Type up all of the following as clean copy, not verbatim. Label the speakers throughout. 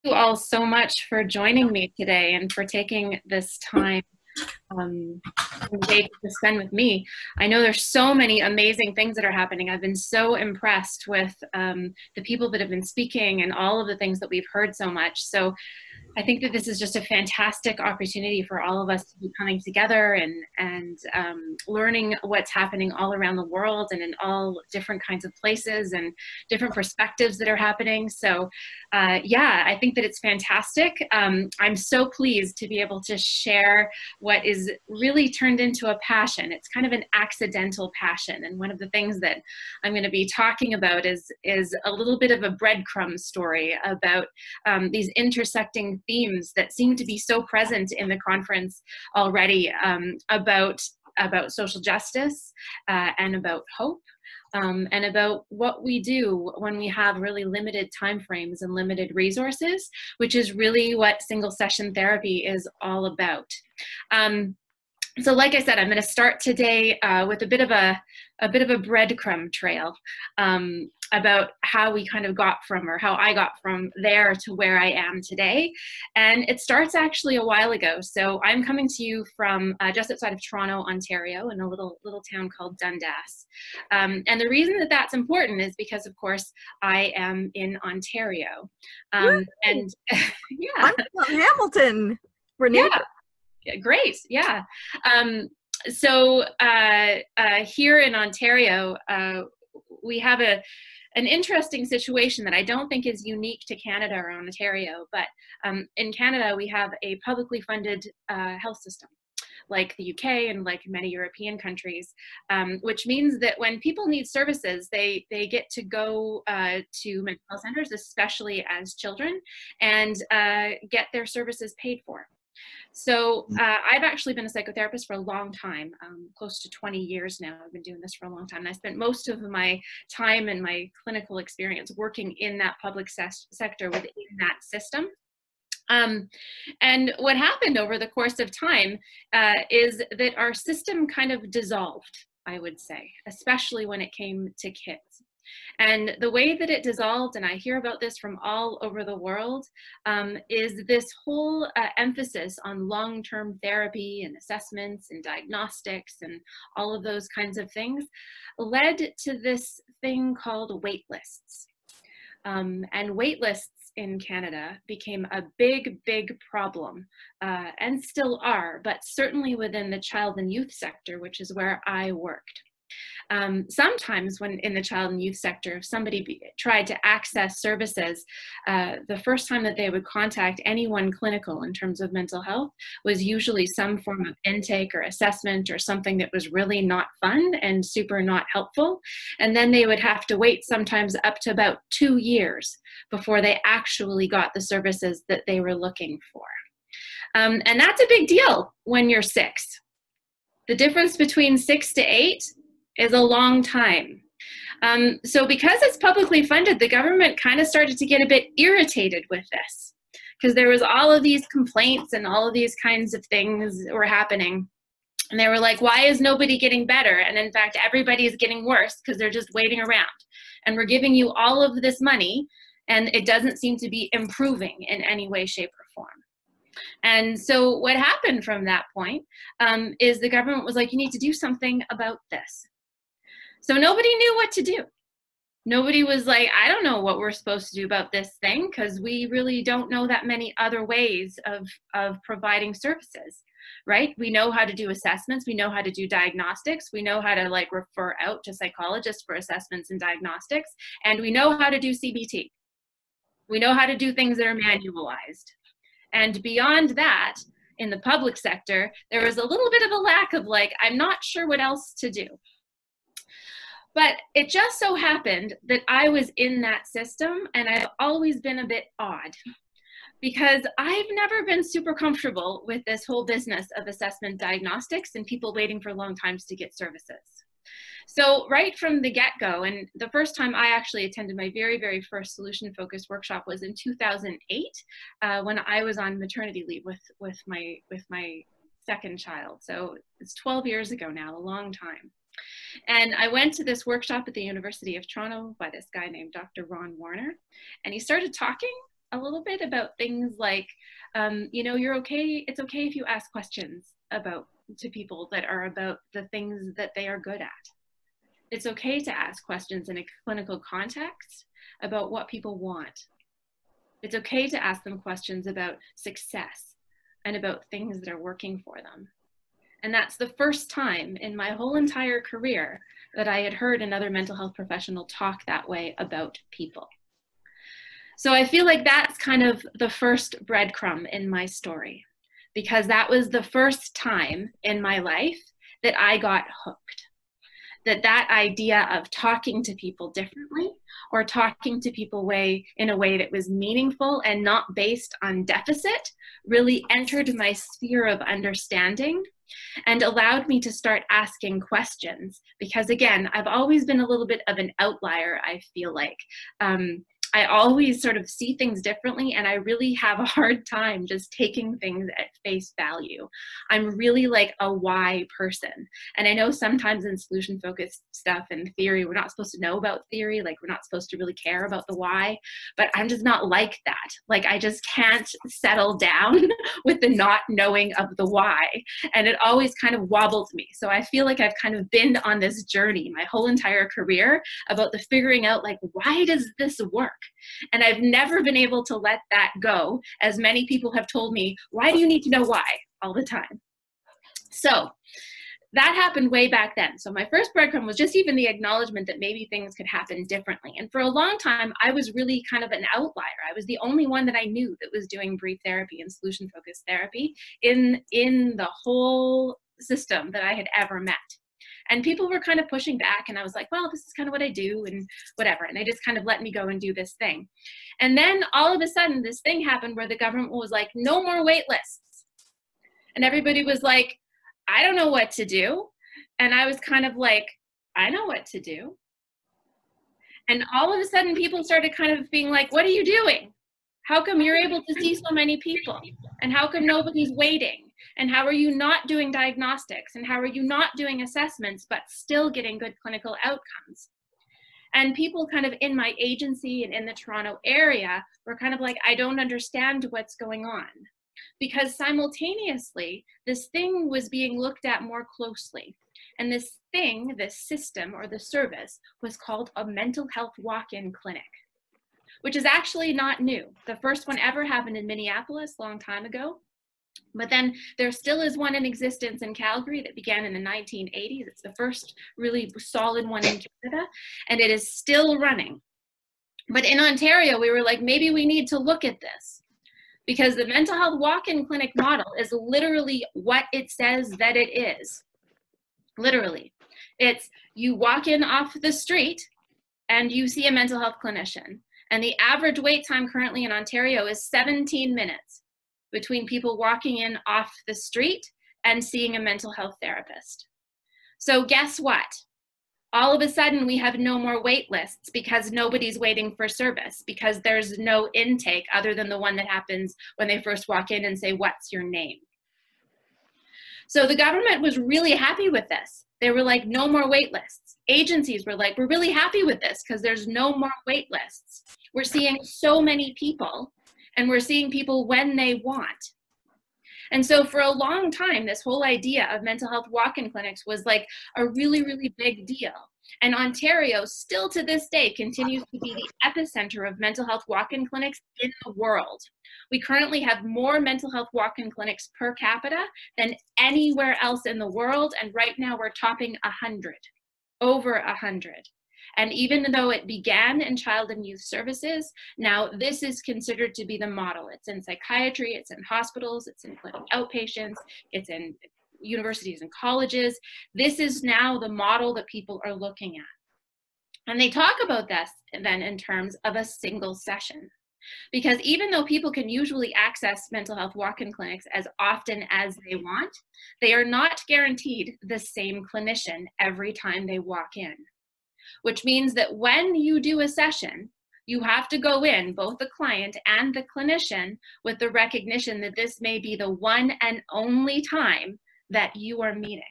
Speaker 1: You all so much for joining me today and for taking this time um, in the day to spend with me. I know there's so many amazing things that are happening. I've been so impressed with the people that have been speaking and all of the things that we've heard so much. So I think that this is just a fantastic opportunity for all of us to be coming together and learning what's happening all around the world and in all different kinds of places and different perspectives that are happening. So yeah, I think that it's fantastic. I'm so pleased to be able to share what is really turned into a passion. It's kind of an accidental passion. And one of the things that I'm going to be talking about is a little bit of a breadcrumb story about these intersecting themes that seem to be so present in the conference already, about social justice and about hope, and about what we do when we have really limited timeframes and limited resources, which is really what single session therapy is all about. So like I said, I'm going to start today with a bit of a breadcrumb trail about how we kind of got from, or how I got from there to where I am today. And it starts actually a while ago. So I'm coming to you from just outside of Toronto, Ontario, in a little town called Dundas. And the reason that that's important is because, of course, I am in Ontario. And yeah.
Speaker 2: I'm from Hamilton. We're
Speaker 1: yeah. Great, yeah. So here in Ontario, we have an interesting situation that I don't think is unique to Canada or Ontario, but in Canada we have a publicly funded health system, like the UK and like many European countries, which means that when people need services, they get to go to mental health centers, especially as children, and get their services paid for. So I've actually been a psychotherapist for a long time, close to 20 years now. I've been doing this for a long time. And I spent most of my time and my clinical experience working in that public sector within that system. And what happened over the course of time is that our system kind of dissolved, I would say, especially when it came to kids. And the way that it dissolved, and I hear about this from all over the world, is this whole emphasis on long-term therapy and assessments and diagnostics and all of those kinds of things led to this thing called wait lists. And wait lists in Canada became a big problem, and still are, but certainly within the child and youth sector, which is where I worked. Sometimes when in the child and youth sector, if somebody tried to access services, the first time that they would contact anyone clinical in terms of mental health was usually some form of intake or assessment or something that was really not fun and super not helpful. And then they would have to wait sometimes up to about 2 years before they actually got the services that they were looking for. And that's a big deal when you're 6. The difference between 6 to 8 is a long time. So because it's publicly funded, the government kind of started to get a bit irritated with this, because there was all of these complaints and all of these kinds of things were happening. And they were like, why is nobody getting better? And in fact, everybody is getting worse because they're just waiting around. And we're giving you all of this money, and it doesn't seem to be improving in any way, shape, or form. And so what happened from that point is the government was like, you need to do something about this. So nobody knew what to do. Nobody was like, I don't know what we're supposed to do about this thing, because we really don't know that many other ways of providing services, right? We know how to do assessments. We know how to do diagnostics. We know how to like refer out to psychologists for assessments and diagnostics. And we know how to do CBT. We know how to do things that are manualized. And beyond that, in the public sector, there was a little bit of a lack of like, I'm not sure what else to do. But it just so happened that I was in that system, and I've always been a bit odd, because I've never been super comfortable with this whole business of assessment diagnostics and people waiting for long times to get services. So right from the get-go, and the first time I actually attended my very first solution-focused workshop was in 2008, when I was on maternity leave with my second child. So it's 12 years ago now, a long time. And I went to this workshop at the University of Toronto by this guy named Dr. Ron Warner, and he started talking a little bit about things like, you know, it's okay if you ask questions to people that are about the things that they are good at. It's okay to ask questions in a clinical context about what people want. It's okay to ask them questions about success and about things that are working for them. And that's the first time in my whole entire career that I had heard another mental health professional talk that way about people. So I feel like that's kind of the first breadcrumb in my story, because that was the first time in my life that I got hooked. That idea of talking to people differently, or talking to people in a way that was meaningful and not based on deficit, really entered my sphere of understanding and allowed me to start asking questions. Because again, I've always been a little bit of an outlier, I feel like. I always sort of see things differently, and I really have a hard time just taking things at face value. I'm really like a why person. And I know sometimes in solution-focused stuff and theory, we're not supposed to know about theory, like we're not supposed to really care about the why, but I'm just not like that. Like I just can't settle down with the not knowing of the why. And it always kind of wobbles me. So I feel like I've kind of been on this journey my whole entire career about the figuring out, like, why does this work? And I've never been able to let that go, as many people have told me, why do you need to know why all the time? So that happened way back then. So my first breadcrumb was just even the acknowledgement that maybe things could happen differently. And for a long time, I was really kind of an outlier. I was the only one that I knew that was doing brief therapy and solution-focused therapy in the whole system that I had ever met. And people were kind of pushing back, and I was like, well, this is kind of what I do and whatever. And they just kind of let me go and do this thing. And then all of a sudden, this thing happened where the government was like, no more wait lists. And everybody was like, I don't know what to do. And I was kind of like, I know what to do. And all of a sudden, people started kind of being like, what are you doing? How come you're able to see so many people? And how come nobody's waiting? And how are you not doing diagnostics? And how are you not doing assessments, but still getting good clinical outcomes? And people kind of in my agency and in the Toronto area were kind of like, I don't understand what's going on. Because simultaneously, this thing was being looked at more closely. And this thing, this system or the service, was called a mental health walk-in clinic, which is actually not new. The first one ever happened in Minneapolis a long time ago. But then there still is one in existence in Calgary that began in the 1980s. It's the first really solid one in Canada, and it is still running. But in Ontario, we were like, maybe we need to look at this, because the mental health walk-in clinic model is literally what it says that it is. Literally. It's you walk in off the street and you see a mental health clinician. And the average wait time currently in Ontario is 17 minutes between people walking in off the street and seeing a mental health therapist. So guess what? All of a sudden we have no more wait lists because nobody's waiting for service, because there's no intake other than the one that happens when they first walk in and say, what's your name? So the government was really happy with this. They were like, no more wait lists. Agencies were like, we're really happy with this because there's no more wait lists. We're seeing so many people, and we're seeing people when they want. And so for a long time, this whole idea of mental health walk-in clinics was like a really, really big deal. And Ontario still to this day continues to be the epicenter of mental health walk-in clinics in the world. We currently have more mental health walk-in clinics per capita than anywhere else in the world. And right now we're topping 100, over 100. And even though it began in child and youth services, now this is considered to be the model. It's in psychiatry, it's in hospitals, it's in clinic outpatients, it's in universities and colleges. This is now the model that people are looking at. And they talk about this then in terms of a single session. Because even though people can usually access mental health walk-in clinics as often as they want, they are not guaranteed the same clinician every time they walk in. Which means that when you do a session, you have to go in, both the client and the clinician, with the recognition that this may be the one and only time that you are meeting.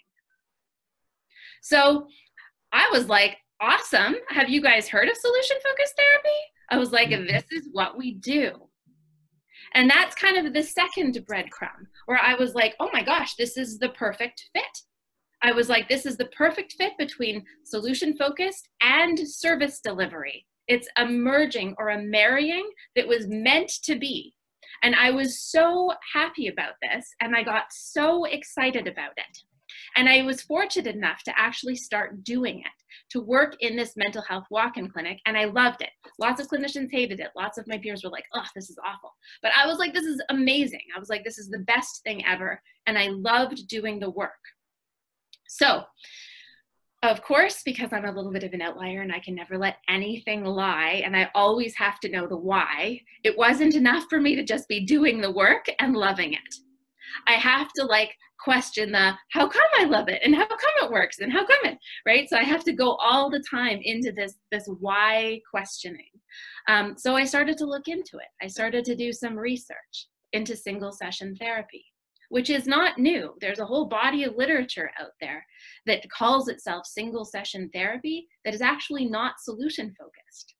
Speaker 1: So I was like, awesome. Have you guys heard of solution-focused therapy? I was like, this is what we do. And that's kind of the second breadcrumb where I was like, oh my gosh, this is the perfect fit. I was like, this is the perfect fit between solution focused and service delivery. It's a merging or a marrying that was meant to be. And I was so happy about this, and I got so excited about it. And I was fortunate enough to actually start doing it, to work in this mental health walk-in clinic, and I loved it. Lots of clinicians hated it. Lots of my peers were like, oh, this is awful. But I was like, this is amazing. I was like, this is the best thing ever, and I loved doing the work. So, of course, because I'm a little bit of an outlier and I can never let anything lie, and I always have to know the why, it wasn't enough for me to just be doing the work and loving it. I have to like question the how come I love it and how come it works and how come it, right? So I have to go all the time into this why questioning. So I started to look into it. I started to do some research into single session therapy, which is not new. There's a whole body of literature out there that calls itself single session therapy that is actually not solution focused.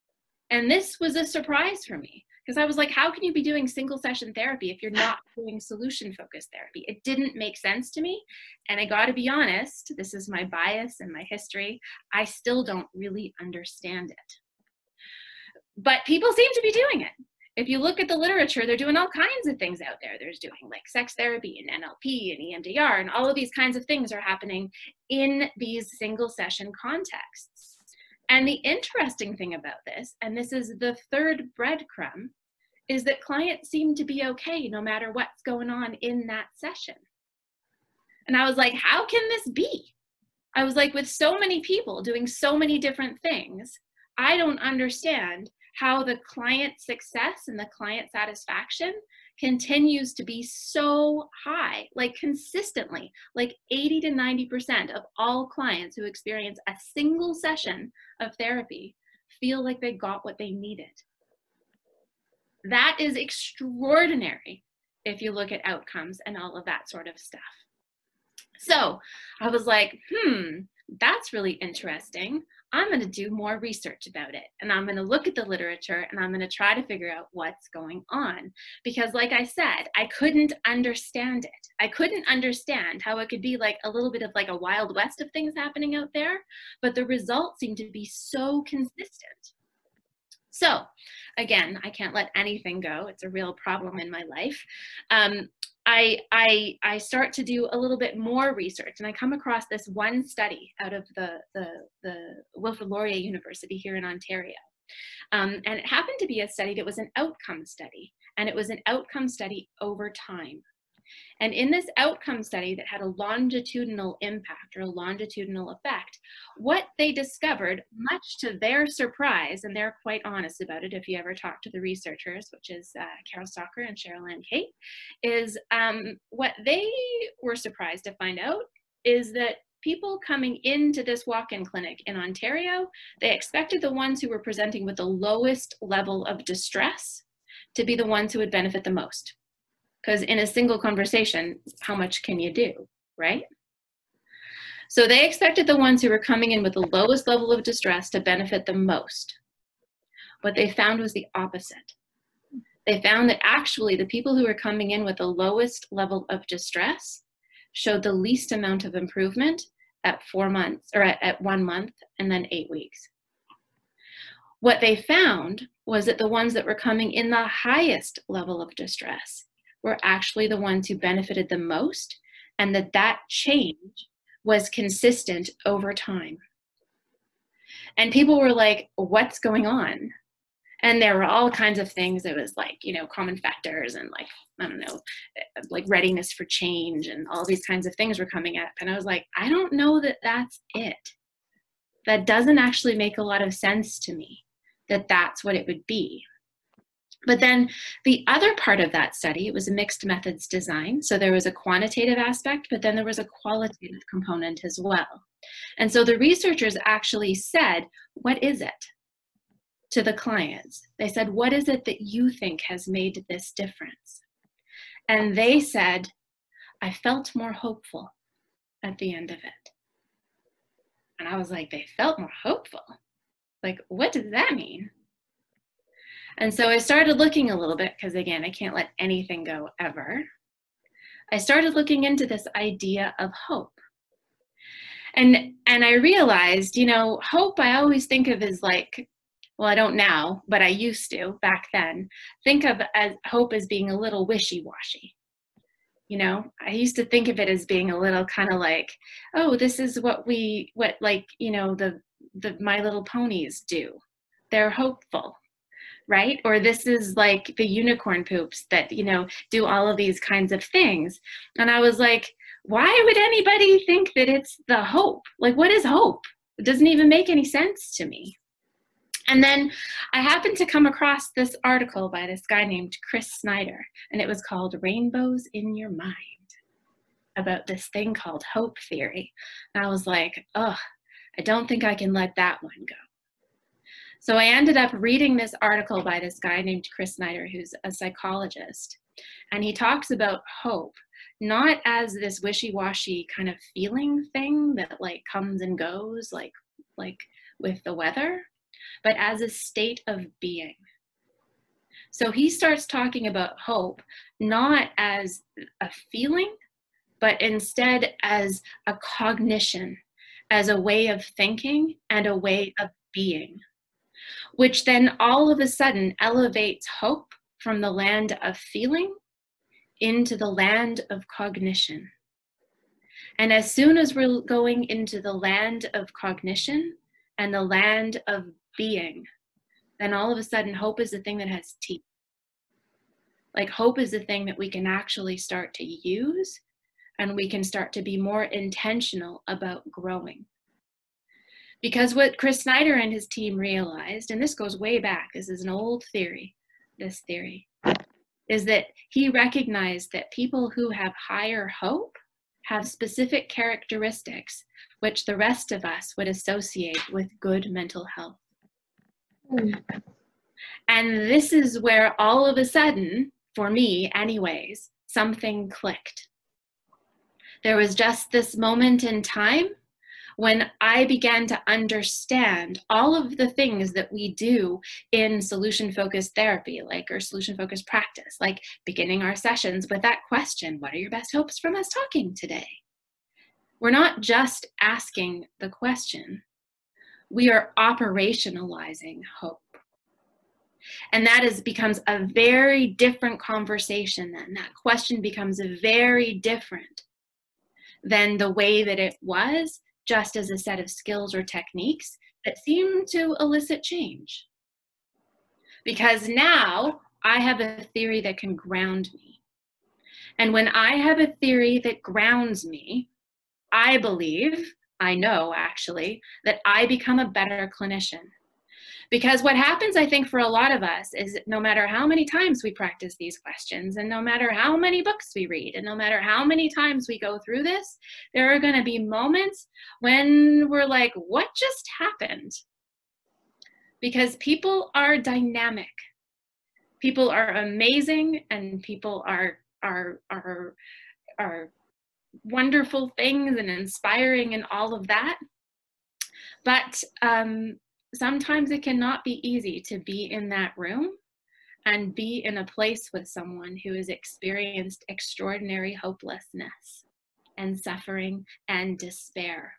Speaker 1: And this was a surprise for me because I was like, how can you be doing single session therapy if you're not doing solution focused therapy? It didn't make sense to me. And I got to be honest, this is my bias and my history. I still don't really understand it. But people seem to be doing it. If you look at the literature, they're doing all kinds of things out there. There's doing like sex therapy and NLP and EMDR, and all of these kinds of things are happening in these single session contexts. And the interesting thing about this, and this is the third breadcrumb, is that clients seem to be okay no matter what's going on in that session. And I was like, how can this be? I was like, with so many people doing so many different things, I don't understand how the client success and the client satisfaction continues to be so high, like consistently, like 80 to 90% of all clients who experience a single session of therapy feel like they got what they needed. That is extraordinary if you look at outcomes and all of that sort of stuff. So I was like, that's really interesting. I'm going to do more research about it, and I'm going to look at the literature, and I'm going to try to figure out what's going on. Because like I said, I couldn't understand it. I couldn't understand how it could be like a little bit of like a Wild West of things happening out there, but the results seem to be so consistent. So again, I can't let anything go. It's a real problem in my life. I start to do a little bit more research, and I come across this one study out of the Wilfrid Laurier University here in Ontario. And it happened to be a study that was an outcome study, and it was an outcome study over time. And in this outcome study that had a longitudinal impact or a longitudinal effect, what they discovered, much to their surprise, and they're quite honest about it if you ever talk to the researchers, which is Carol Stocker and Cheryl Ann Kate, is what they were surprised to find out is that people coming into this walk-in clinic in Ontario, they expected the ones who were presenting with the lowest level of distress to be the ones who would benefit the most. Because in a single conversation, how much can you do, right? So they expected the ones who were coming in with the lowest level of distress to benefit the most. What they found was the opposite. They found that actually the people who were coming in with the lowest level of distress showed the least amount of improvement at 4 months, or at 1 month and then 8 weeks. What they found was that the ones that were coming in the highest level of distress were actually the ones who benefited the most, and that change was consistent over time. And people were like, what's going on? And there were all kinds of things. It was like, you know, common factors and like, I don't know, like readiness for change and all these kinds of things were coming up. And I was like, I don't know that that's it. That doesn't actually make a lot of sense to me, that that's what it would be. But then the other part of that study, it was a mixed methods design. So there was a quantitative aspect, but then there was a qualitative component as well. And so the researchers actually said, what is it? To the clients. They said, what is it that you think has made this difference? And they said, I felt more hopeful at the end of it. And I was like, they felt more hopeful? Like, what does that mean? And so I started looking a little bit, because again, I can't let anything go ever. I started looking into this idea of hope. And I realized, you know, hope I always think of as like, well, I don't now, but I used to back then, think of as hope as being a little wishy-washy. You know, I used to think of it as being a little kind of like, oh, this is what like, you know, the My Little Ponies do. They're hopeful, right? Or this is like the unicorn poops that, you know, do all of these kinds of things. And I was like, why would anybody think that it's the hope? Like, what is hope? It doesn't even make any sense to me. And then I happened to come across this article by this guy named Snyder, and it was called Rainbows in Your Mind, about this thing called hope theory. And I was like, oh, I don't think I can let that one go. So I ended up reading this article by this guy named Snyder, who's a psychologist. And he talks about hope, not as this wishy-washy kind of feeling thing that like comes and goes like with the weather, but as a state of being. So he starts talking about hope, not as a feeling, but instead as a cognition, as a way of thinking and a way of being, which then all of a sudden elevates hope from the land of feeling into the land of cognition. And as soon as we're going into the land of cognition and the land of being, then all of a sudden hope is the thing that has teeth. Like hope is the thing that we can actually start to use, and we can start to be more intentional about growing. Because what Snyder and his team realized, and this goes way back, this is an old theory, this theory, is that he recognized that people who have higher hope have specific characteristics which the rest of us would associate with good mental health. And this is where all of a sudden, for me anyways, something clicked. There was just this moment in time when I began to understand all of the things that we do in solution-focused therapy, like, or solution-focused practice, like beginning our sessions with that question, what are your best hopes from us talking today? We're not just asking the question, we are operationalizing hope. And that becomes a very different conversation then. That question becomes very different than the way that it was just as a set of skills or techniques that seem to elicit change. Because now I have a theory that can ground me. And when I have a theory that grounds me, I believe, I know actually, that I become a better clinician. Because what happens, I think, for a lot of us is no matter how many times we practice these questions, and no matter how many books we read, and no matter how many times we go through this, there are going to be moments when we're like, what just happened? Because people are dynamic. People are amazing, and people are wonderful things and inspiring and all of that. But sometimes it cannot be easy to be in that room and be in a place with someone who has experienced extraordinary hopelessness and suffering and despair.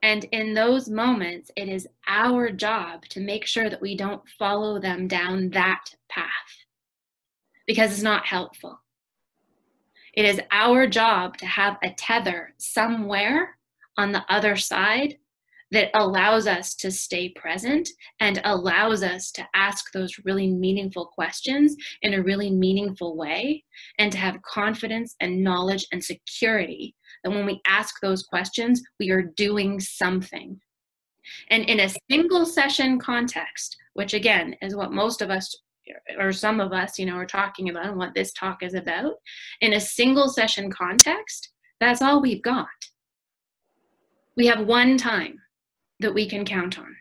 Speaker 1: And in those moments, it is our job to make sure that we don't follow them down that path, because it's not helpful. It is our job to have a tether somewhere on the other side that allows us to stay present and allows us to ask those really meaningful questions in a really meaningful way, and to have confidence and knowledge and security that when we ask those questions, we are doing something. And in a single session context, which again is what most of us or some of us, you know, are talking about and what this talk is about, in a single session context, that's all we've got. We have one time that we can count on.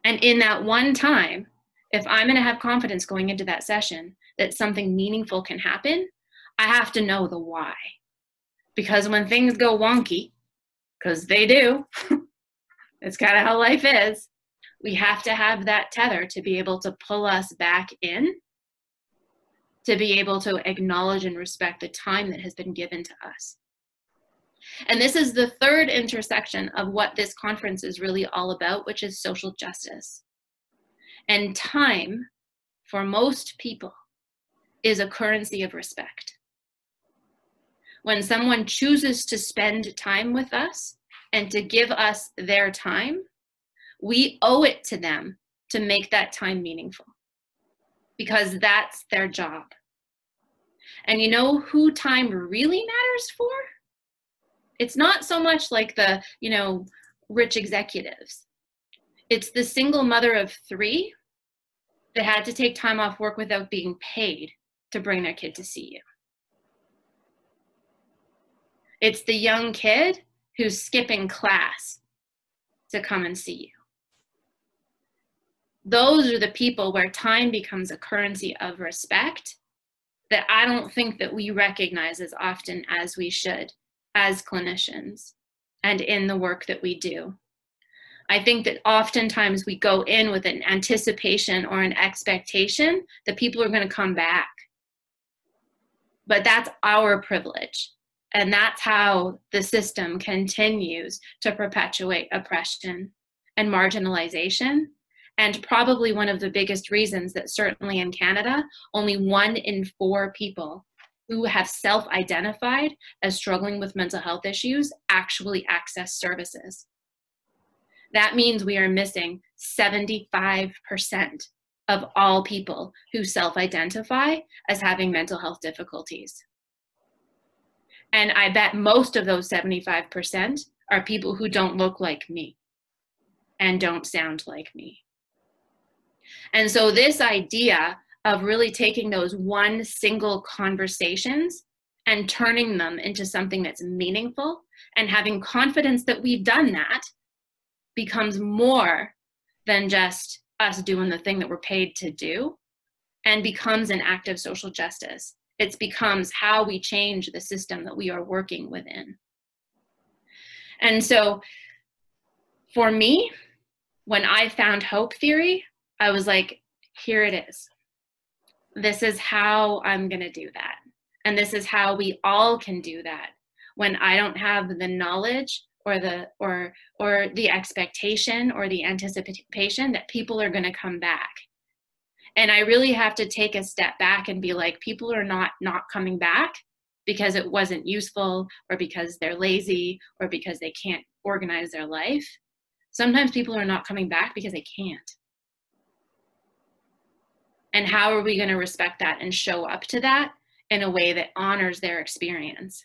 Speaker 1: And in that one time, if I'm going to have confidence going into that session that something meaningful can happen, I have to know the why. Because when things go wonky, because they do, it's kind of how life is, We have to have that tether to be able to pull us back in, to be able to acknowledge and respect the time that has been given to us. And this is the third intersection of what this conference is really all about, which is social justice. And time, for most people, is a currency of respect. When someone chooses to spend time with us and to give us their time, we owe it to them to make that time meaningful, because that's their job. And you know who time really matters for? It's not so much like the, rich executives. It's the single mother of 3 that had to take time off work without being paid to bring their kid to see you. It's the young kid who's skipping class to come and see you. Those are the people where time becomes a currency of respect that I don't think that we recognize as often as we should as clinicians and in the work that we do. I think that oftentimes we go in with an anticipation or an expectation that people are going to come back. But that's our privilege. And that's how the system continues to perpetuate oppression and marginalization. And probably one of the biggest reasons that certainly in Canada, only 1 in 4 people who have self-identified as struggling with mental health issues actually access services. That means we are missing 75% of all people who self-identify as having mental health difficulties. And I bet most of those 75% are people who don't look like me and don't sound like me. And so this idea of really taking those one single conversations and turning them into something that's meaningful and having confidence that we've done that becomes more than just us doing the thing that we're paid to do, and becomes an act of social justice. It becomes how we change the system that we are working within. And so for me, when I found hope theory, I was like, here it is. This is how I'm going to do that. And this is how we all can do that when I don't have the knowledge or the expectation or the anticipation that people are going to come back. And I really have to take a step back and be like, people are not coming back because it wasn't useful or because they're lazy or because they can't organize their life. Sometimes people are not coming back because they can't. And how are we going to respect that and show up to that in a way that honors their experience?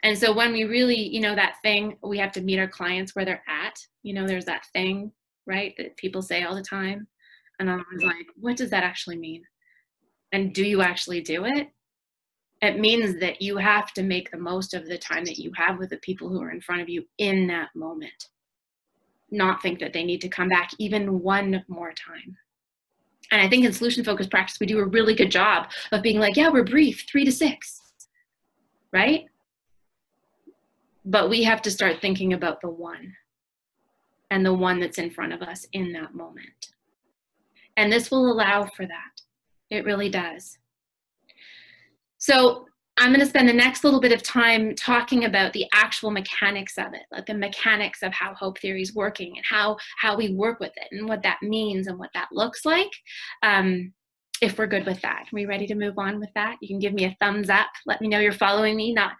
Speaker 1: And so when we really, that thing, we have to meet our clients where they're at, there's that thing, right, that people say all the time. And I was like, what does that actually mean? And do you actually do it? It means that you have to make the most of the time that you have with the people who are in front of you in that moment. Not think that they need to come back even one more time. And I think in solution-focused practice, we do a really good job of being like, yeah, we're brief, 3 to 6, right? But we have to start thinking about the one, and the one that's in front of us in that moment. And this will allow for that. It really does. So I'm going to spend the next little bit of time talking about the actual mechanics of it, like the mechanics of how hope theory is working and how we work with it and what that means and what that looks like. If we're good with that. Are we ready to move on with that? You can give me a thumbs up. Let me know you're following me, not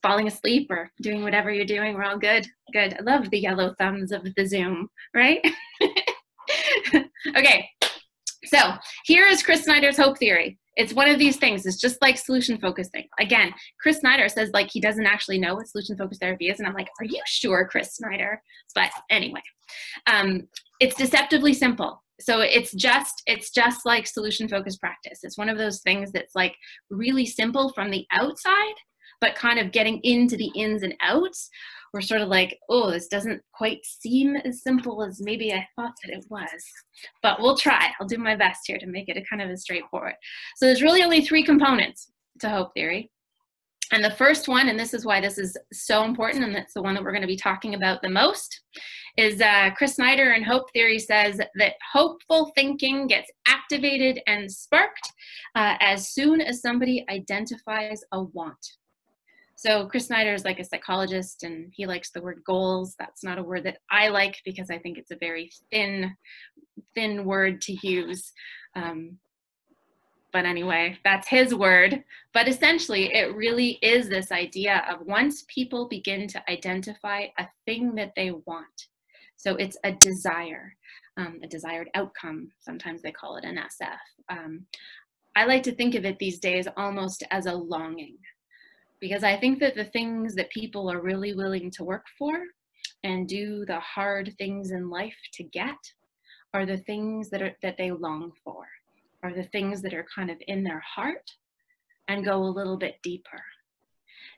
Speaker 1: falling asleep or doing whatever you're doing. We're all good. Good. I love the yellow thumbs of the Zoom, right? Okay. So here is Chris Snyder's hope theory. It's one of these things. It's just like solution focusing. Again, Chris Snyder says like he doesn't actually know what solution focused therapy is. And I'm like, are you sure, Chris Snyder? But anyway, it's deceptively simple. So it's just like solution focused practice. It's one of those things that's like really simple from the outside, but kind of getting into the ins and outs, we're sort of like, oh, this doesn't quite seem as simple as maybe I thought that it was. But we'll try. I'll do my best here to make it a kind of a straightforward. So there's really only 3 components to hope theory. And the first one, and this is why this is so important, and that's the one that we're going to be talking about the most, is Chris Snyder in Hope Theory says that hopeful thinking gets activated and sparked as soon as somebody identifies a want. So Chris Snyder is like a psychologist, and he likes the word goals. That's not a word that I like because I think it's a very thin word to use. But anyway, that's his word. But essentially, it really is this idea of once people begin to identify a thing that they want. So it's a desire, a desired outcome. Sometimes they call it an SF. I like to think of it these days almost as a longing, because I think that the things that people are really willing to work for and do the hard things in life to get are the things that they long for, are the things that are kind of in their heart and go a little bit deeper.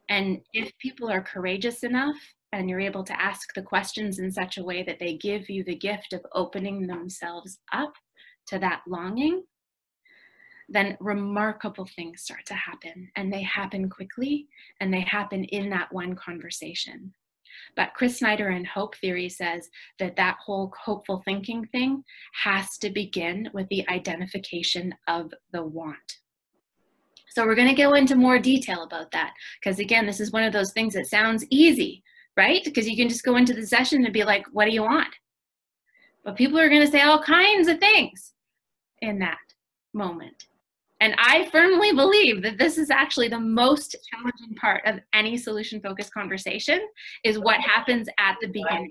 Speaker 1: And if people are courageous enough and you're able to ask the questions in such a way that they give you the gift of opening themselves up to that longing, then remarkable things start to happen, and they happen quickly, and they happen in that one conversation. But Chris Snyder in Hope Theory says that that whole hopeful thinking thing has to begin with the identification of the want. So we're going to go into more detail about that, because again, this is one of those things that sounds easy, right? Because you can just go into the session and be like, what do you want? But people are going to say all kinds of things in that moment. And I firmly believe that this is actually the most challenging part of any solution-focused conversation, is what happens at the beginning.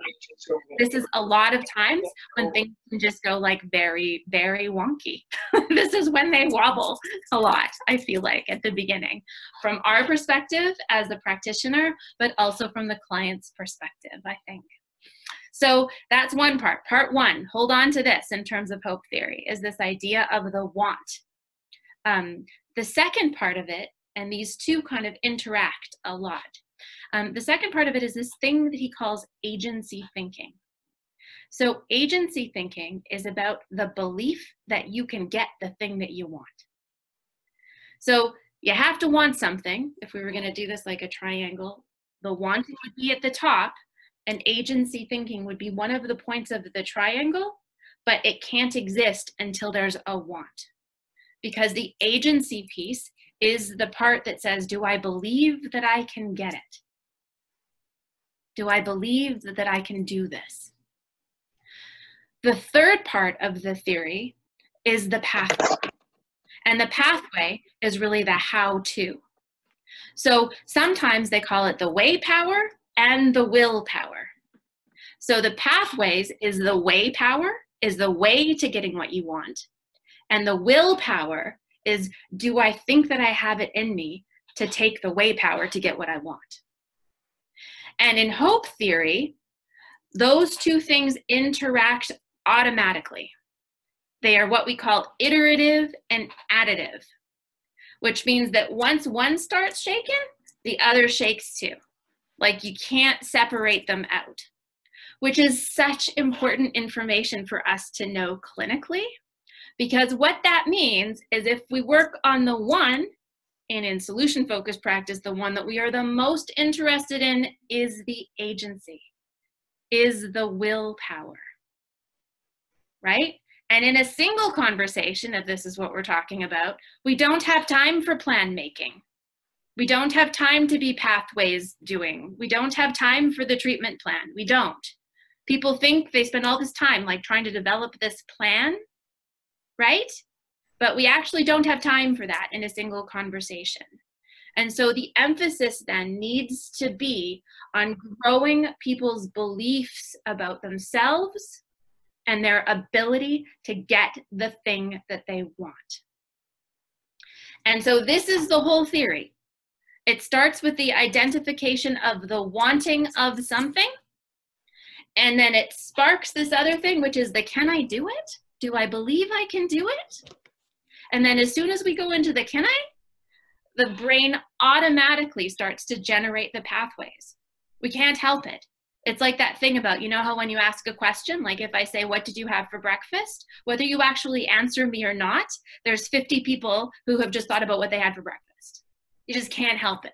Speaker 1: This is a lot of times when things can just go like very, very wonky. This is when they wobble a lot, I feel like, at the beginning, from our perspective as the practitioner, but also from the client's perspective, I think. So that's one part. Part one, hold on to this in terms of Hope Theory, is this idea of the want. The second part of it, and these two kind of interact a lot. The second part of it is this thing that he calls agency thinking. So agency thinking is about the belief that you can get the thing that you want. So you have to want something. If we were going to do this like a triangle, the wanting would be at the top, and agency thinking would be one of the points of the triangle, but it can't exist until there's a want. Because the agency piece is the part that says, do I believe that I can get it? Do I believe that I can do this? The third part of the theory is the pathway. And the pathway is really the how-to. So sometimes they call it the way power and the willpower. So the pathways is the way power, is the way to getting what you want. And the willpower is, do I think that I have it in me to take the way power to get what I want? And in Hope Theory, those two things interact automatically. They are what we call iterative and additive, which means that once one starts shaking, the other shakes too. Like you can't separate them out, which is such important information for us to know clinically. Because what that means is if we work on the one, and in solution-focused practice, the one that we are the most interested in is the agency, is the willpower, right? And in a single conversation, if this is what we're talking about, we don't have time for plan making. We don't have time to be pathways doing. We don't have time for the treatment plan. We don't. People think they spend all this time like trying to develop this plan, right? But we actually don't have time for that in a single conversation. And so the emphasis then needs to be on growing people's beliefs about themselves and their ability to get the thing that they want. And so this is the whole theory. It starts with the identification of the wanting of something, and then it sparks this other thing, which is the can I do it? Do I believe I can do it? And then as soon as we go into the can I, the brain automatically starts to generate the pathways. We can't help it. It's like that thing about, you know how when you ask a question, like if I say, what did you have for breakfast? Whether you actually answer me or not, there's 50 people who have just thought about what they had for breakfast. You just can't help it.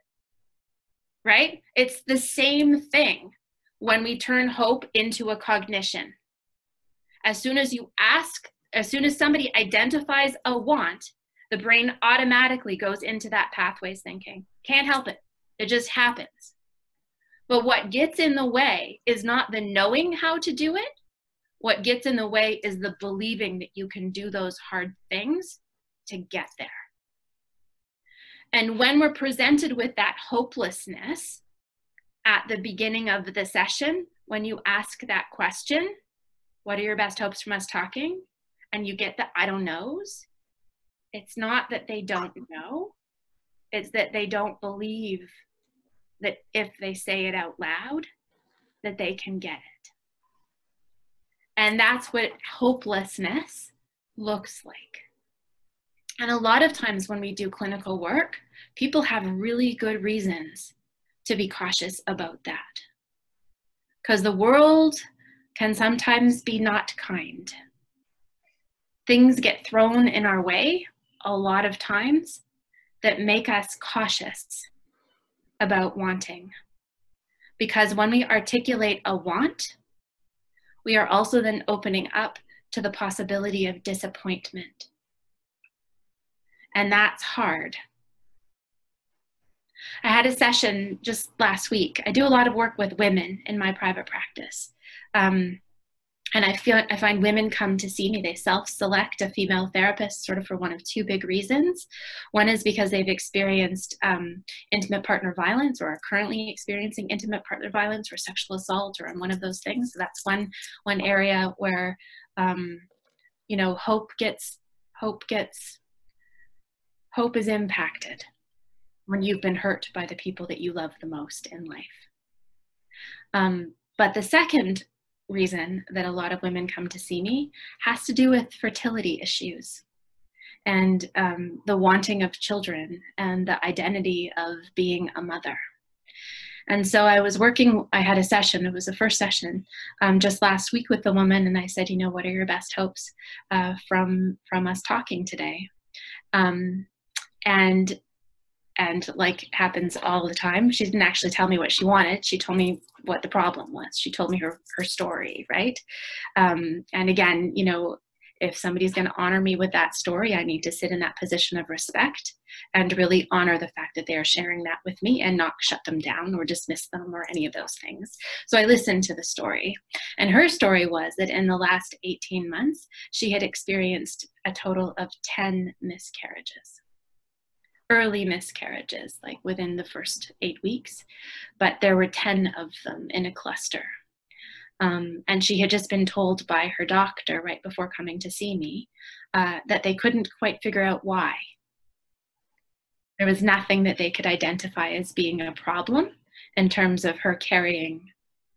Speaker 1: right? It's the same thing when we turn hope into a cognition. As soon as somebody identifies a want, the brain automatically goes into that pathways thinking. Can't help it. It just happens. But what gets in the way is not the knowing how to do it. What gets in the way is the believing that you can do those hard things to get there. And when we're presented with that hopelessness at the beginning of the session, when you ask that question, what are your best hopes from us talking? And you get the I don't knows. It's not that they don't know. It's that they don't believe that if they say it out loud, that they can get it. And that's what hopelessness looks like. And a lot of times when we do clinical work, people have really good reasons to be cautious about that. Because the world can sometimes be not kind. Things get thrown in our way a lot of times that make us cautious about wanting. Because when we articulate a want, we are also then opening up to the possibility of disappointment. And that's hard. I had a session just last week. I do a lot of work with women in my private practice. And I find women come to see me, they self-select a female therapist sort of for one of two big reasons. One is because they've experienced intimate partner violence or are currently experiencing intimate partner violence or sexual assault or one of those things. So that's one area where, hope is impacted when you've been hurt by the people that you love the most in life. But the second reason that a lot of women come to see me has to do with fertility issues and the wanting of children and the identity of being a mother. And so I had a session, it was the first session just last week with the woman, and I said, what are your best hopes from us talking today? And like happens all the time, she didn't actually tell me what she wanted. She told me what the problem was. She told me her story, right? And again, if somebody's going to honor me with that story, I need to sit in that position of respect and really honor the fact that they are sharing that with me and not shut them down or dismiss them or any of those things. So I listened to the story. And her story was that in the last 18 months, she had experienced a total of 10 miscarriages. Early miscarriages, like within the first 8 weeks, but there were 10 of them in a cluster. And she had just been told by her doctor right before coming to see me that they couldn't quite figure out why. There was nothing that they could identify as being a problem in terms of her carrying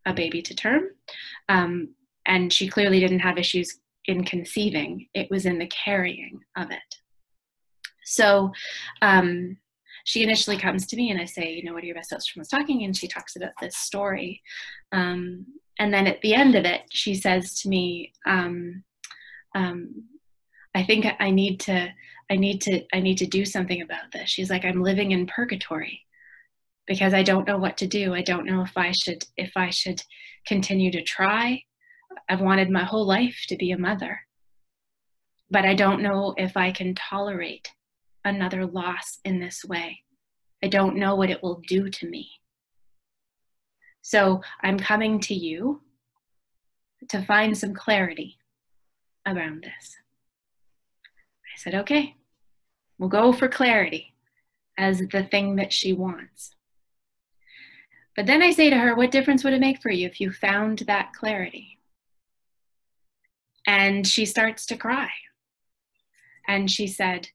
Speaker 1: a baby to term. And she clearly didn't have issues in conceiving. It was in the carrying of it. So she initially comes to me and I say, what are your best hopes from us talking? And she talks about this story. And then at the end of it, she says to me, I think I need to do something about this. She's like, I'm living in purgatory because I don't know what to do. I don't know if I should continue to try. I've wanted my whole life to be a mother, but I don't know if I can tolerate another loss in this way. I don't know what it will do to me. So I'm coming to you to find some clarity around this. I said, okay, we'll go for clarity as the thing that she wants. But then I say to her, what difference would it make for you if you found that clarity? And she starts to cry. And she said,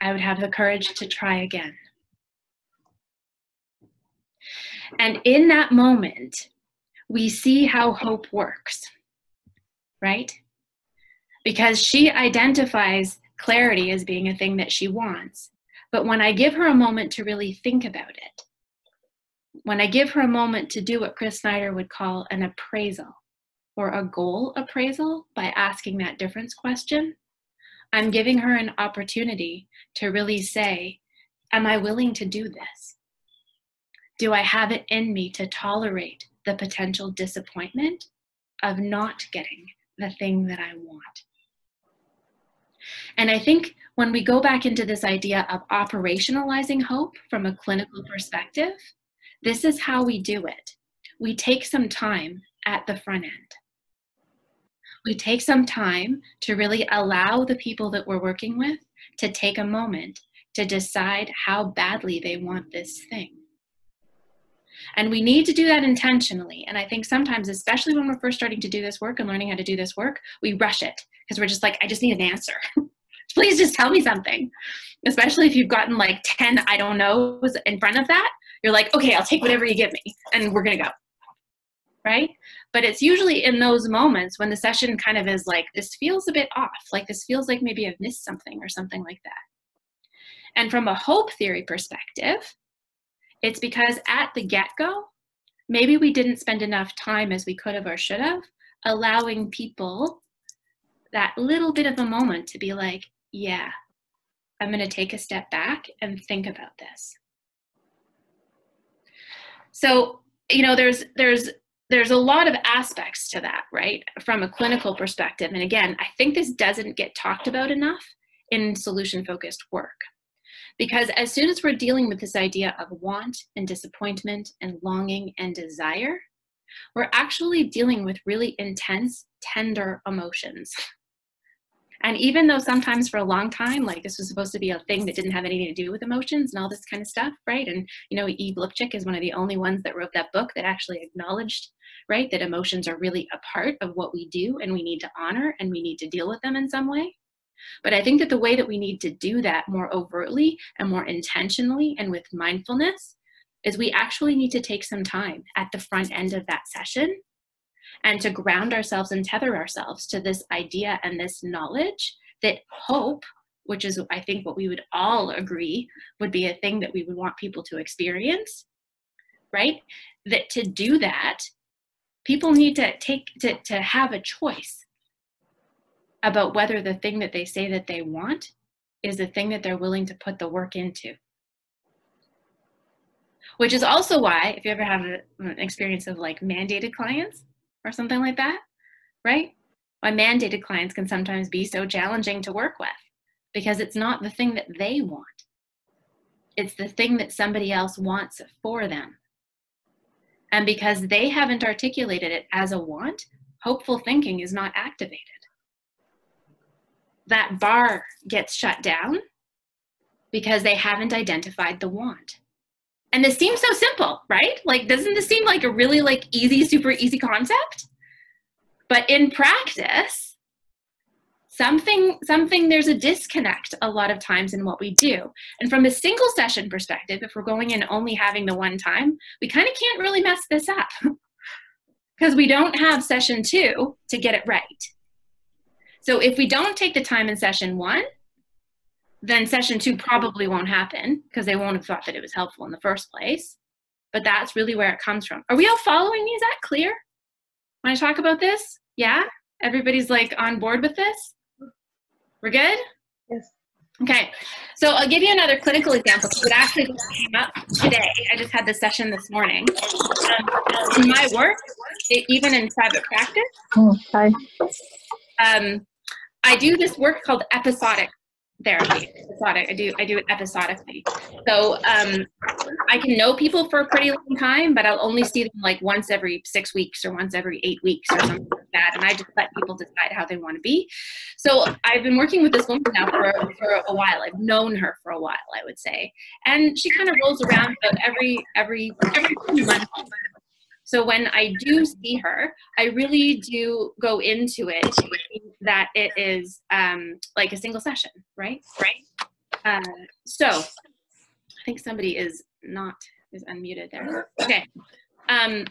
Speaker 1: I would have the courage to try again. And in that moment, we see how hope works, right? Because she identifies clarity as being a thing that she wants. But when I give her a moment to really think about it, when I give her a moment to do what Chris Snyder would call an appraisal or a goal appraisal by asking that difference question, I'm giving her an opportunity to really say, am I willing to do this? Do I have it in me to tolerate the potential disappointment of not getting the thing that I want? And I think when we go back into this idea of operationalizing hope from a clinical perspective, this is how we do it. We take some time at the front end. We take some time to really allow the people that we're working with to take a moment to decide how badly they want this thing. And we need to do that intentionally. And I think sometimes, especially when we're first starting to do this work and learning how to do this work, we rush it because we're just like, I just need an answer. Please just tell me something. Especially if you've gotten like 10 I don't knows in front of that, you're like, okay, I'll take whatever you give me and we're gonna go, right? But it's usually in those moments when the session kind of is like, this feels a bit off, like this feels like maybe I've missed something or something like that. And from a hope theory perspective, it's because at the get-go, maybe we didn't spend enough time as we could have or should have, allowing people that little bit of a moment to be like, yeah, I'm going to take a step back and think about this. So, you know, there's a lot of aspects to that, right? From a clinical perspective. And again, I think this doesn't get talked about enough in solution-focused work. Because as soon as we're dealing with this idea of want and disappointment and longing and desire, we're actually dealing with really intense, tender emotions. And even though sometimes for a long time, like this was supposed to be a thing that didn't have anything to do with emotions and all this kind of stuff, right? And, you know, Eve Lipchick is one of the only ones that wrote that book that actually acknowledged, right, that emotions are really a part of what we do and we need to honor and we need to deal with them in some way. But I think that the way that we need to do that more overtly and more intentionally and with mindfulness is we actually need to take some time at the front end of that session and to ground ourselves and tether ourselves to this idea and this knowledge that hope, which is I think what we would all agree would be a thing that we would want people to experience, right? That to do that, people need to have a choice about whether the thing that they say that they want is the thing that they're willing to put the work into. Which is also why, if you ever have an experience of like mandated clients or something like that, right? Why mandated clients can sometimes be so challenging to work with, because it's not the thing that they want. It's the thing that somebody else wants for them. And because they haven't articulated it as a want, hopeful thinking is not activated. That bar gets shut down because they haven't identified the want. And this seems so simple, right? Like, doesn't this seem like a really like easy, super easy concept? But in practice, there's a disconnect a lot of times in what we do. And from a single session perspective, if we're going in only having the one time, we kind of can't really mess this up because we don't have session 2 to get it right. So if we don't take the time in session 1, then session 2 probably won't happen because they won't have thought that it was helpful in the first place. But that's really where it comes from. Are we all following me? Is that clear when I talk about this? Yeah? Everybody's like on board with this? We're good?
Speaker 2: Yes.
Speaker 1: Okay. So I'll give you another clinical example because it actually just came up today. I just had this session this morning. In my work, even in private practice,
Speaker 2: Hi.
Speaker 1: I do this work called episodic therapy. Episodic. I do it episodically. So I can know people for a pretty long time, but I'll only see them like once every 6 weeks or once every 8 weeks or something like that. And I just let people decide how they want to be. So I've been working with this woman now for a while. I've known her for a while, I would say. And she kind of rolls around about every few months. So when I do see her, I really do go into it that it is like a single session, right? So I think somebody is unmuted there. Okay.
Speaker 3: Hi,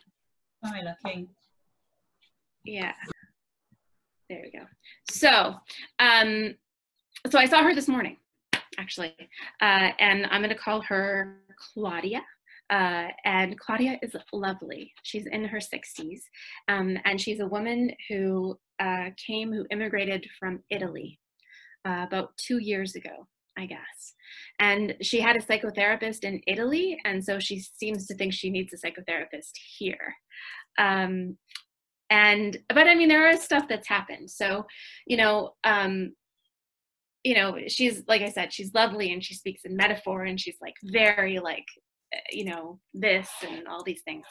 Speaker 3: looking.
Speaker 1: Yeah. There we go. So, so I saw her this morning, actually, and I'm going to call her Claudia. And Claudia is lovely. She's in her 60s, and she's a woman who immigrated from Italy about 2 years ago, I guess. And she had a psychotherapist in Italy, and so she seems to think she needs a psychotherapist here. But I mean, there is stuff that's happened. So, she's, like I said, she's lovely, and she speaks in metaphor, and she's like very like, this and all these things.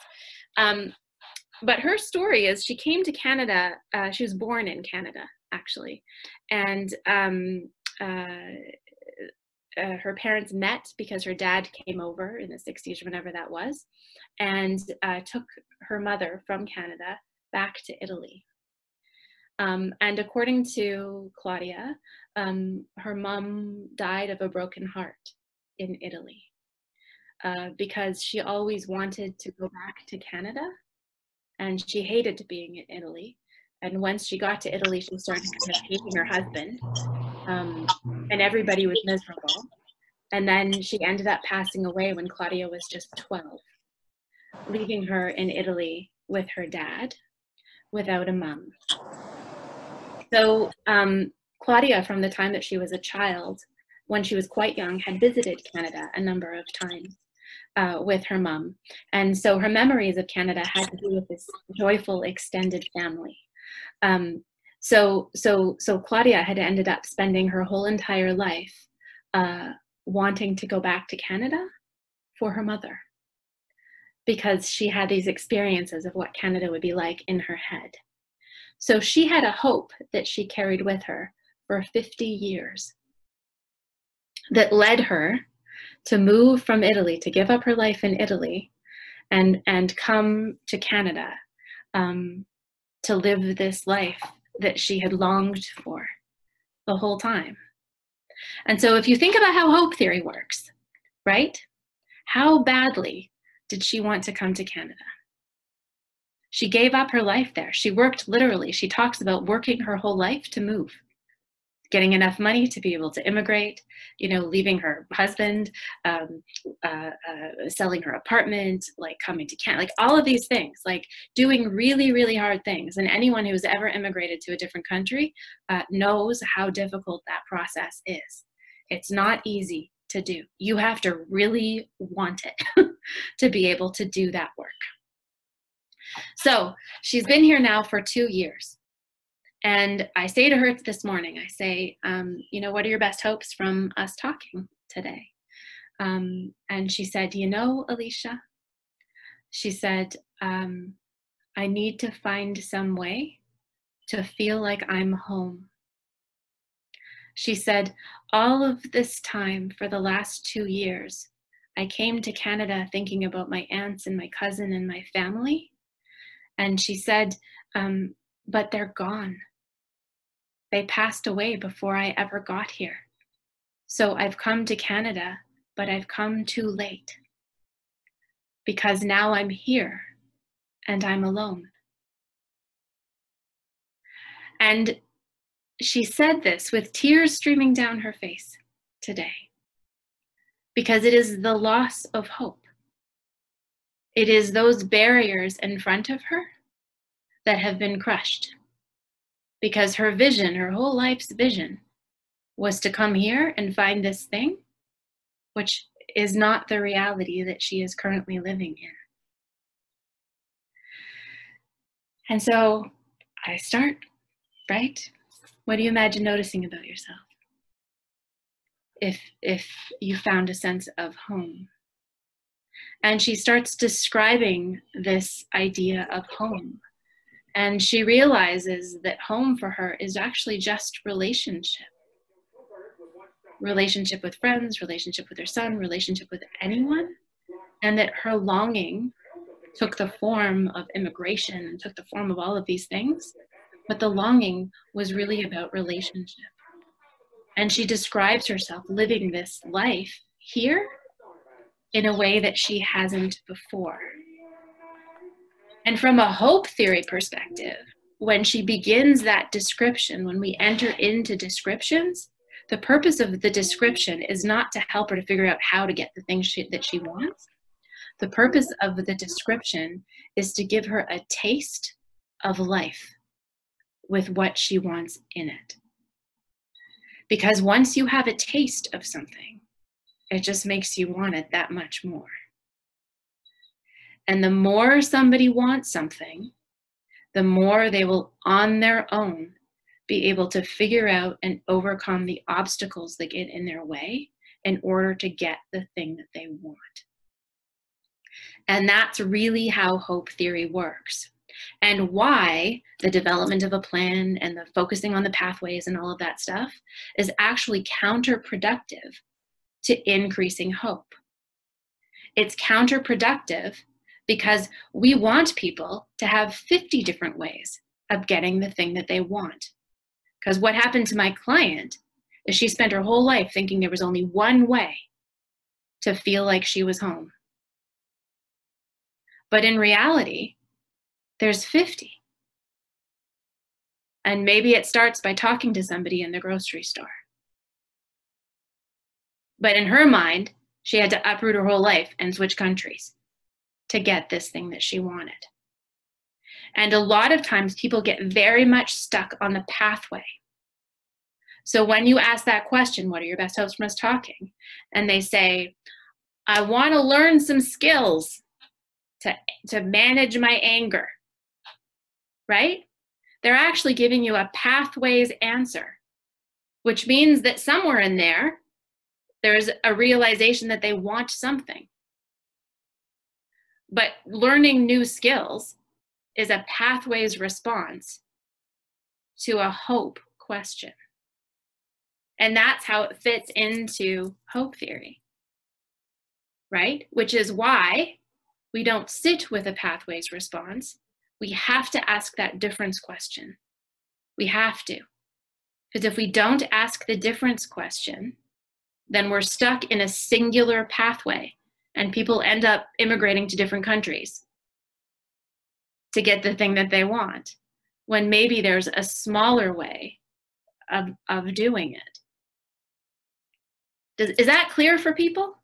Speaker 1: But her story is she came to Canada. She was born in Canada, actually, and her parents met because her dad came over in the 60s or whenever that was, and took her mother from Canada back to Italy. And according to Claudia, her mom died of a broken heart in Italy because she always wanted to go back to Canada, and she hated being in Italy. And once she got to Italy, she started kind of hating her husband, and everybody was miserable. And then she ended up passing away when Claudia was just 12, leaving her in Italy with her dad without a mom. So Claudia, from the time that she was a child, when she was quite young, had visited Canada a number of times with her mom. And so her memories of Canada had to do with this joyful extended family. So Claudia had ended up spending her whole entire life wanting to go back to Canada for her mother, because she had these experiences of what Canada would be like in her head. So she had a hope that she carried with her for 50 years that led her to move from Italy, to give up her life in Italy and come to Canada to live this life that she had longed for the whole time. And so if you think about how hope theory works, right? How badly did she want to come to Canada? She gave up her life there. She worked literally. She talks about working her whole life to move, getting enough money to be able to immigrate, leaving her husband, selling her apartment, like coming to Canada, like all of these things, like doing really, really hard things. And anyone who's ever immigrated to a different country knows how difficult that process is. It's not easy to do. You have to really want it to be able to do that work. So she's been here now for 2 years. And I say to her this morning, I say, what are your best hopes from us talking today? And she said, Alesya, she said, I need to find some way to feel like I'm home. She said, all of this time for the last 2 years, I came to Canada thinking about my aunts and my cousin and my family. And she said, but they're gone. They passed away before I ever got here. So I've come to Canada, but I've come too late, because now I'm here and I'm alone. And she said this with tears streaming down her face today, because it is the loss of hope. It is those barriers in front of her that have been crushed, because her vision, her whole life's vision, was to come here and find this thing, which is not the reality that she is currently living in. And so I start, right? What do you imagine noticing about yourself if you found a sense of home? And she starts describing this idea of home. And she realizes that home for her is actually just relationship. Relationship with friends, relationship with her son, relationship with anyone. And that her longing took the form of immigration and took the form of all of these things. But the longing was really about relationship. And she describes herself living this life here in a way that she hasn't before. And from a hope theory perspective, when she begins that description, when we enter into descriptions, the purpose of the description is not to help her to figure out how to get the things that she wants. The purpose of the description is to give her a taste of life with what she wants in it. Because once you have a taste of something, it just makes you want it that much more. And the more somebody wants something, the more they will on their own be able to figure out and overcome the obstacles that get in their way in order to get the thing that they want. And that's really how hope theory works, and why the development of a plan and the focusing on the pathways and all of that stuff is actually counterproductive to increasing hope. It's counterproductive because we want people to have 50 different ways of getting the thing that they want. Because what happened to my client is she spent her whole life thinking there was only one way to feel like she was home. But in reality, there's 50. And maybe it starts by talking to somebody in the grocery store. But in her mind, she had to uproot her whole life and switch countries to get this thing that she wanted. And a lot of times people get very much stuck on the pathway. So when you ask that question, what are your best hopes from us talking? And they say, I want to learn some skills to manage my anger, right? They're actually giving you a pathways answer, which means that somewhere in there, there's a realization that they want something. But learning new skills is a pathways response to a hope question. And that's how it fits into hope theory, right? Which is why we don't sit with a pathways response. We have to ask that difference question. We have to. Because if we don't ask the difference question, then we're stuck in a singular pathway and people end up immigrating to different countries to get the thing that they want, when maybe there's a smaller way of doing it. Is that clear for people?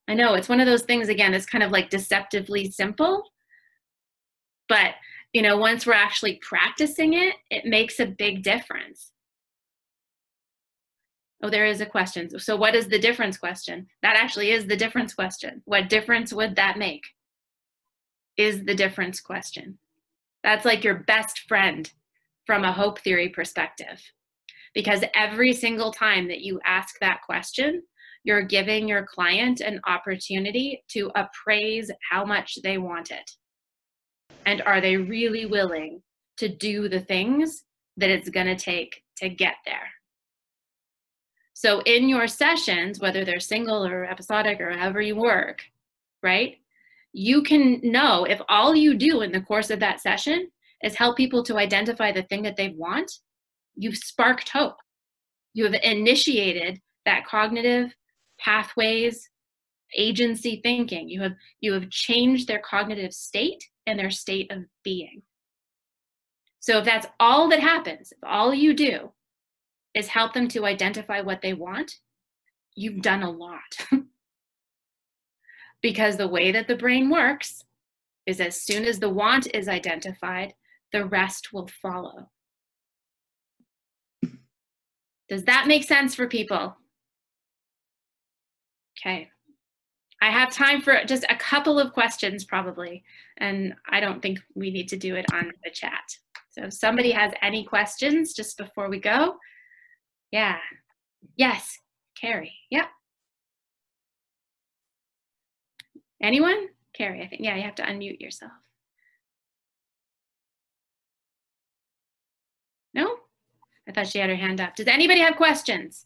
Speaker 1: I know it's one of those things, again, it's kind of like deceptively simple, but you know, once we're actually practicing it, it makes a big difference. Oh, there is a question. So what is the difference question? That actually is the difference question. What difference would that make? Is the difference question. That's like your best friend from a hope theory perspective. Because every single time that you ask that question, you're giving your client an opportunity to appraise how much they want it. And are they really willing to do the things that it's going to take to get there? So in your sessions, whether they're single or episodic or however you work, right? You can know if all you do in the course of that session is help people to identify the thing that they want, you've sparked hope. You have initiated that cognitive pathways, agency thinking. You have changed their cognitive state and their state of being. So if that's all that happens, if all you do is help them to identify what they want, you've done a lot. Because the way that the brain works is as soon as the want is identified, the rest will follow. Does that make sense for people? Okay. I have time for just a couple of questions probably, and I don't think we need to do it on the chat. So if somebody has any questions just before we go. Yeah. Yes, Carrie. Yep. Anyone? Carrie, I think, yeah, you have to unmute yourself. No? I thought she had her hand up. Does anybody have questions?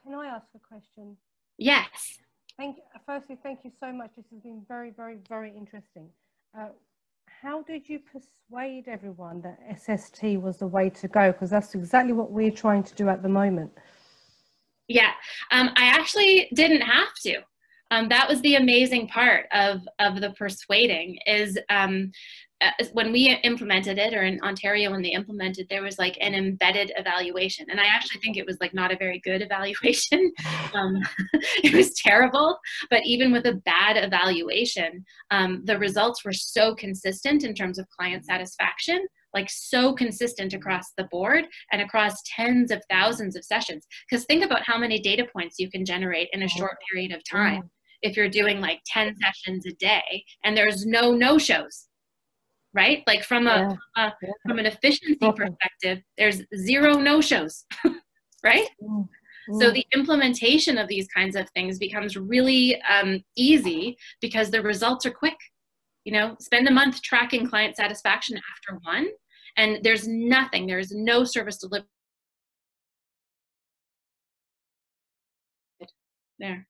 Speaker 4: Can I ask a question?
Speaker 1: Yes.
Speaker 4: Firstly, thank you so much. This has been very, very, very interesting. How did you persuade everyone that SST was the way to go? Because that's exactly what we're trying to do at the moment. Yeah,
Speaker 1: I actually didn't have to. That was the amazing part of the persuading is when we implemented it, or in Ontario when they implemented, there was like an embedded evaluation. And I actually think it was like not a very good evaluation. It was terrible, but even with a bad evaluation, the results were so consistent in terms of client satisfaction like so consistent across the board and across tens of thousands of sessions. Because think about how many data points you can generate in a short period of time if you're doing like 10 sessions a day and there's no-shows, right? Like from an efficiency perspective, there's 0 no-shows, right? So the implementation of these kinds of things becomes really easy because the results are quick. You know, spend a month tracking client satisfaction after one, and there's no service delivery. There.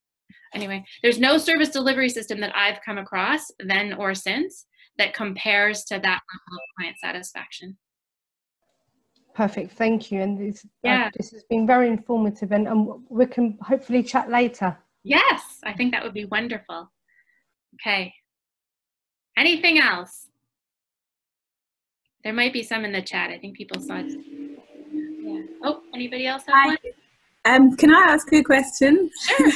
Speaker 1: Anyway, there's no service delivery system that I've come across then or since that compares to that level of client satisfaction.
Speaker 4: Perfect, thank you. And this has been very informative, and we can hopefully chat later.
Speaker 1: Yes, I think that would be wonderful. Okay. Anything else? There might be some in the chat. I think people saw it. Yeah. Oh, anybody else have one?
Speaker 5: Can I ask you a question?
Speaker 1: Sure.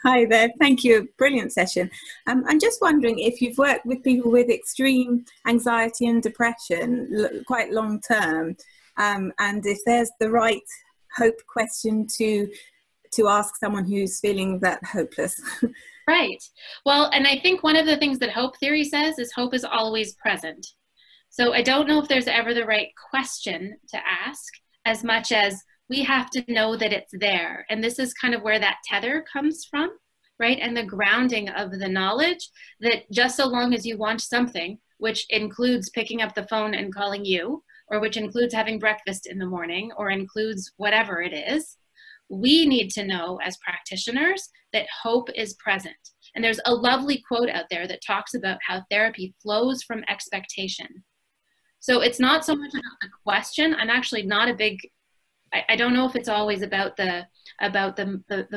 Speaker 5: Hi there. Thank you. Brilliant session. I'm just wondering if you've worked with people with extreme anxiety and depression, quite long term, and if there's the right hope question to ask someone who's feeling that hopeless.
Speaker 1: Right. Well, and I think one of the things that hope theory says is hope is always present. So I don't know if there's ever the right question to ask as much as we have to know that it's there. And this is kind of where that tether comes from, right? And the grounding of the knowledge that just so long as you want something, which includes picking up the phone and calling you, or which includes having breakfast in the morning, or includes whatever it is, we need to know as practitioners that hope is present. And there's a lovely quote out there that talks about how therapy flows from expectation. So it's not so much about the question. I'm actually not a big, I don't know if it's always about the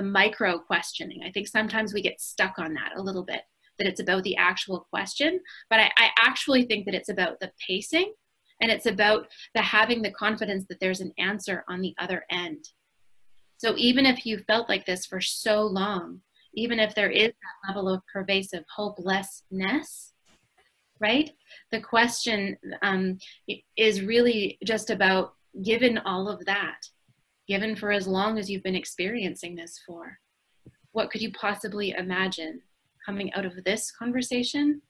Speaker 1: micro questioning. I think sometimes we get stuck on that a little bit, that it's about the actual question, but I actually think that it's about the pacing, and it's about the having the confidence that there's an answer on the other end. So even if you felt like this for so long, even if there is that level of pervasive hopelessness, right? The question is really just about, given all of that, given for as long as you've been experiencing this for, what could you possibly imagine coming out of this conversation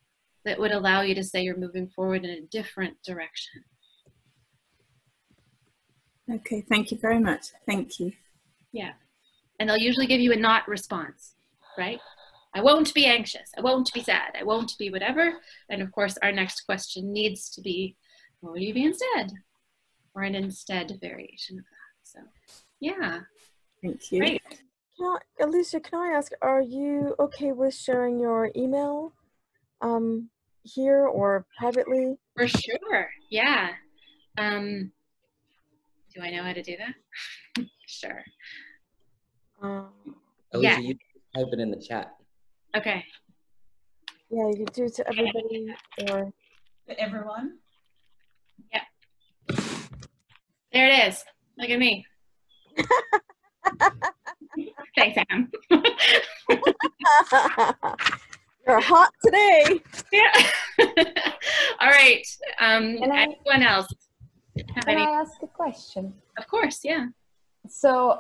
Speaker 1: that would allow you to say you're moving forward in a different direction?
Speaker 5: Okay, thank you very much. Thank you.
Speaker 1: Yeah, and they'll usually give you a not response, right? I won't be anxious, I won't be sad, I won't be whatever. And of course, our next question needs to be, what will you be instead? Or an instead variation of that. So, yeah.
Speaker 5: Thank you.
Speaker 1: Great.
Speaker 2: Alesya, can I ask, are you okay with sharing your email here or privately?
Speaker 1: For sure, yeah. Do I know how to do that? Sure.
Speaker 6: Alesya, you type it in the chat.
Speaker 1: Okay.
Speaker 2: Yeah, you do it to everybody or
Speaker 3: To everyone.
Speaker 1: Yeah. There it is. Look at me. Thanks, Sam.
Speaker 2: You're hot today.
Speaker 1: Yeah. All right. Anyone else?
Speaker 7: Can I ask a question?
Speaker 1: Of course, yeah.
Speaker 7: So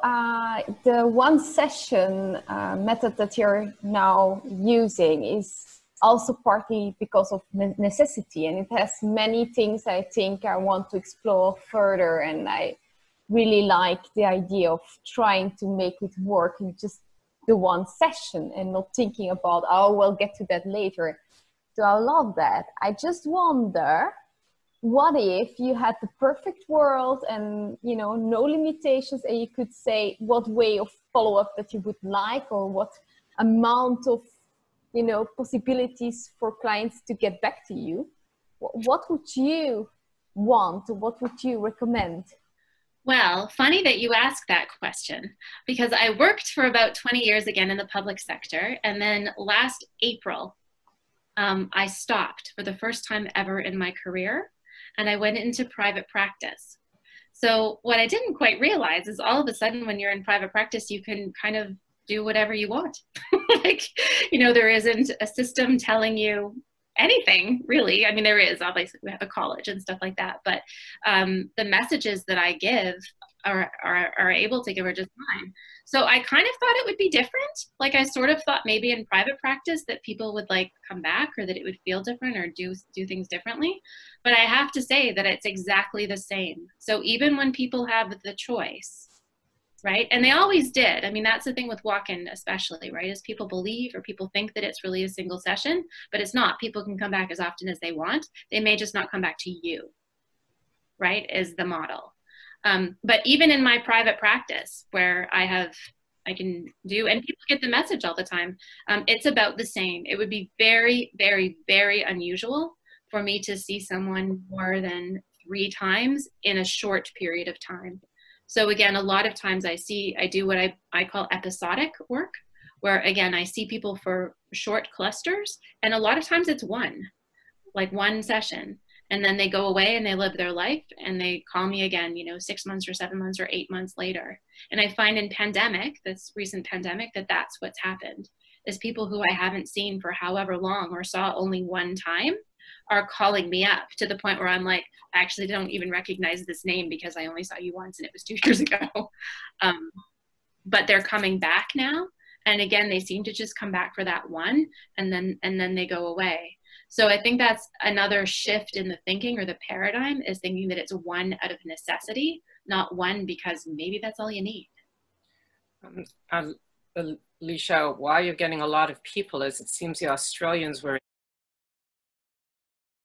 Speaker 7: the one session method that you're now using is also partly because of necessity, and it has many things I think I want to explore further, and I really like the idea of trying to make it work in just the one session and not thinking about, oh, we'll get to that later. So I love that. I just wonder, what if you had the perfect world and, you know, no limitations, and you could say what way of follow-up that you would like, or what amount of, you know, possibilities for clients to get back to you? What would you want? What would you recommend?
Speaker 1: Well, funny that you ask that question, because I worked for about 20 years again in the public sector, and then last April, I stopped for the first time ever in my career, and I went into private practice. So what I didn't quite realize is all of a sudden when you're in private practice, you can kind of do whatever you want. Like, you know, there isn't a system telling you anything really. I mean, there is obviously, we have a college and stuff like that, but the messages that I give are able to give her just fine. So I kind of thought it would be different. Like I sort of thought maybe in private practice that people would like come back, or that it would feel different, or do things differently. But I have to say that it's exactly the same. So even when people have the choice, right? And they always did. I mean, that's the thing with walk-in especially, right? Is people believe, or people think that it's really a single session, but it's not. People can come back as often as they want. They may just not come back to you, right? Is the model. But even in my private practice where I can do, and people get the message all the time, it's about the same. It would be very, very, very unusual for me to see someone more than 3 times in a short period of time. So again, a lot of times I do what I call episodic work, where again, I see people for short clusters, and a lot of times it's one session, and then they go away and they live their life, and they call me again, 6 months or 7 months or 8 months later. And I find in this recent pandemic, that's what's happened, is people who I haven't seen for however long, or saw only one time, are calling me up to the point where I'm like, I actually don't even recognize this name because I only saw you once and it was 2 years ago. But they're coming back now. And again, they seem to just come back for that one, and then they go away. So I think that's another shift in the thinking, or the paradigm, is thinking that it's one out of necessity, not one because maybe that's all you need.
Speaker 8: Alesya, why you're getting a lot of people is it seems the Australians were